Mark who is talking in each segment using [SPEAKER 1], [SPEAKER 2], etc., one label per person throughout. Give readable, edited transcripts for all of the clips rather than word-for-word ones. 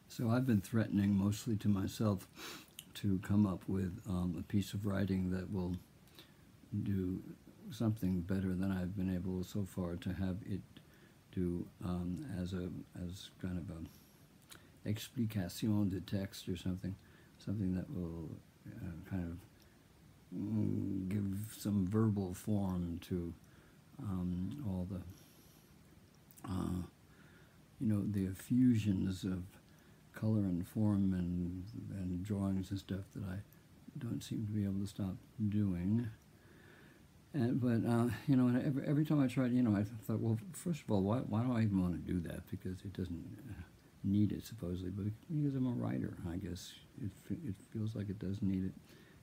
[SPEAKER 1] So I've been threatening, mostly to myself, to come up with a piece of writing that will do something better than I've been able so far to have it do as kind of a explication de texte or something that will kind of give some verbal form to all the the effusions of color and form and drawings and stuff that I don't seem to be able to stop doing. But every time I tried, I thought, well, first of all, why do I even want to do that? Because it doesn't need it, supposedly, but because I'm a writer, I guess it feels like it does need it.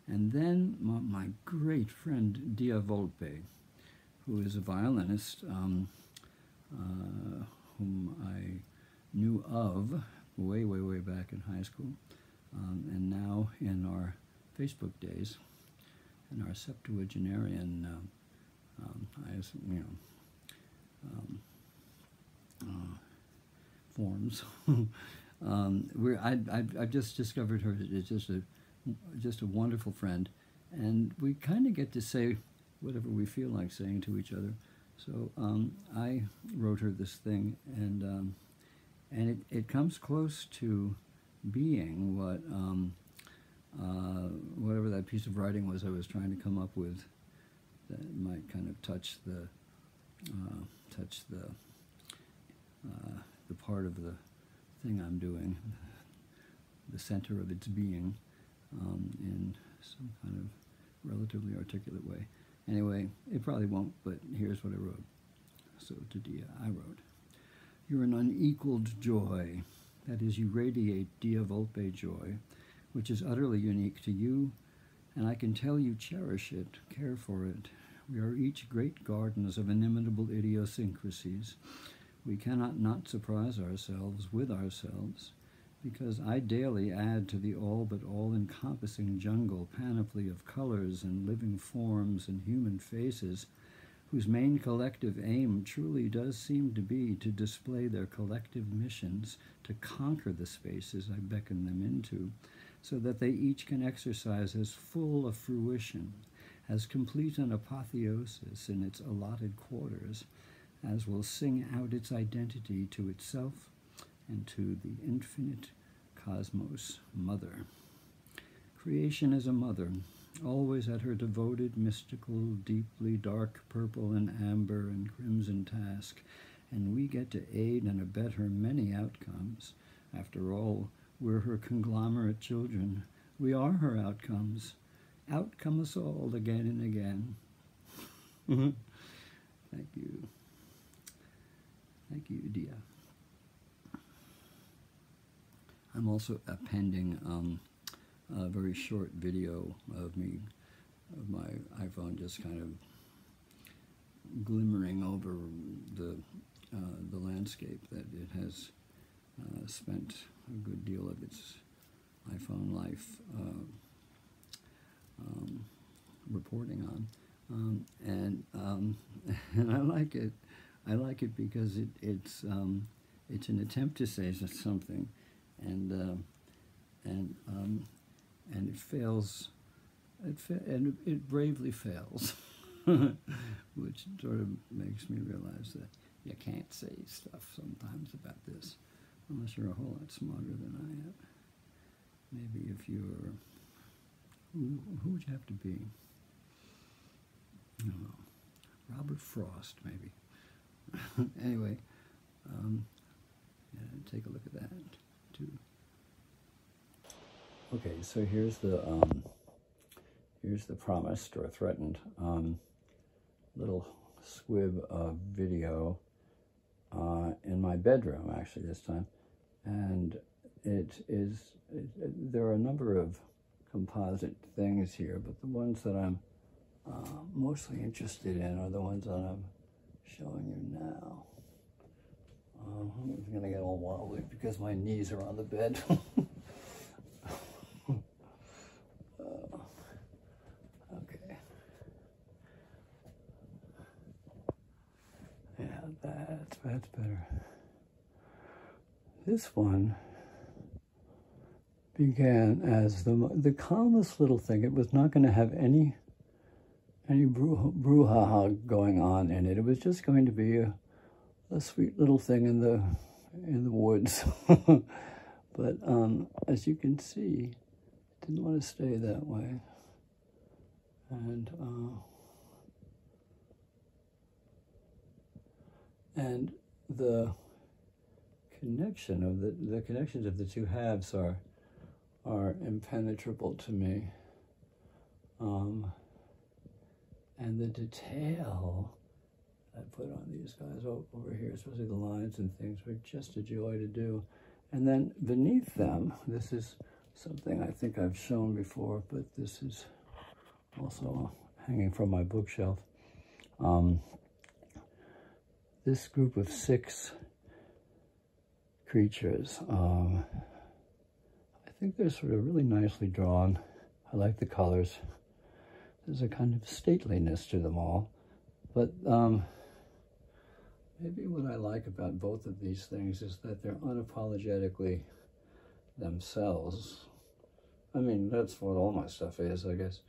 [SPEAKER 1] And then my great friend Dia Volpe, who is a violinist, whom I knew of way back in high school, and now in our Facebook days, in our septuagenarian forms. I've just discovered her. It's just a wonderful friend, and we kind of get to say whatever we feel like saying to each other. So I wrote her this thing, and it comes close to being what whatever that piece of writing was I was trying to come up with that might kind of touch the part of the thing I'm doing, the center of its being, in some kind of relatively articulate way. Anyway, it probably won't, but here's what I wrote. So to Dia, I wrote, "You're an unequaled joy. That is, you radiate Dia Volpe joy, which is utterly unique to you, and I can tell you cherish it, care for it. We are each great gardens of inimitable idiosyncrasies. We cannot not surprise ourselves with ourselves, because I daily add to the all but all-encompassing jungle panoply of colors and living forms and human faces, whose main collective aim truly does seem to be to display their collective missions, to conquer the spaces I beckon them into, so that they each can exercise as full a fruition, as complete an apotheosis in its allotted quarters, as will sing out its identity to itself and to the infinite cosmos mother. Creation is a mother, always at her devoted, mystical, deeply dark purple and amber and crimson task, and we get to aid and abet her many outcomes. After all, we're her conglomerate children. We are her outcomes. Outcome us all again and again." Thank you. Thank you, Dia. I'm also appending a very short video of my iPhone just kind of glimmering over the landscape that it has spent a good deal of its iPhone life reporting on, and I like it. I like it because it's an attempt to say something, and it fails. It bravely fails, which sort of makes me realize that you can't say stuff sometimes about this unless you're a whole lot smarter than I am. Maybe if you're, who would you have to be? I don't know. Robert Frost, maybe. Anyway, yeah, take a look at that too. Okay, so here's the promised or threatened little squib of video in my bedroom, actually, this time. And there are a number of composite things here, but the ones that I'm mostly interested in are the ones that I'm showing you now. I'm going to get all wobbly because my knees are on the bed. Okay. Yeah, that's better. This one began as the calmest little thing. It was not going to have any brouhaha going on in it. It was just going to be a sweet little thing in the woods. But as you can see, it didn't want to stay that way. And the connection of the connections of the two halves are impenetrable to me. And the detail I put on these guys over here, especially the lines and things, were just a joy to do. And then beneath them, this is something I think I've shown before, but this is also hanging from my bookshelf. This group of 6 creatures, I think they're sort of really nicely drawn. I like the colors. There's a kind of stateliness to them all. But maybe what I like about both of these things is that they're unapologetically themselves. I mean, that's what all my stuff is, I guess.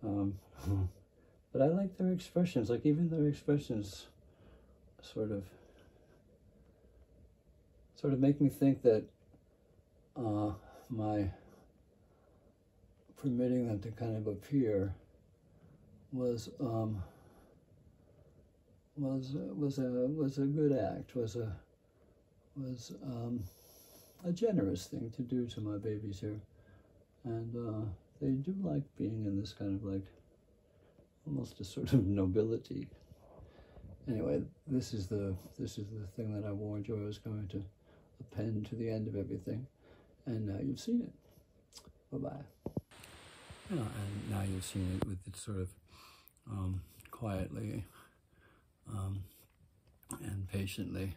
[SPEAKER 1] But I like their expressions. Like, even their expressions sort of make me think that my permitting them to kind of appear was a good act, was a generous thing to do to my babies here, and they do like being in this kind of like almost a sort of nobility. Anyway, this is the thing that I warned you I was going to append to the end of everything, and now you've seen it. Bye-bye. And now you've seen it with it sort of quietly and patiently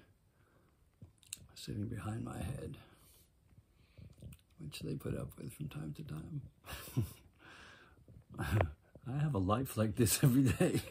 [SPEAKER 1] sitting behind my head, which they put up with from time to time. I have a life like this every day.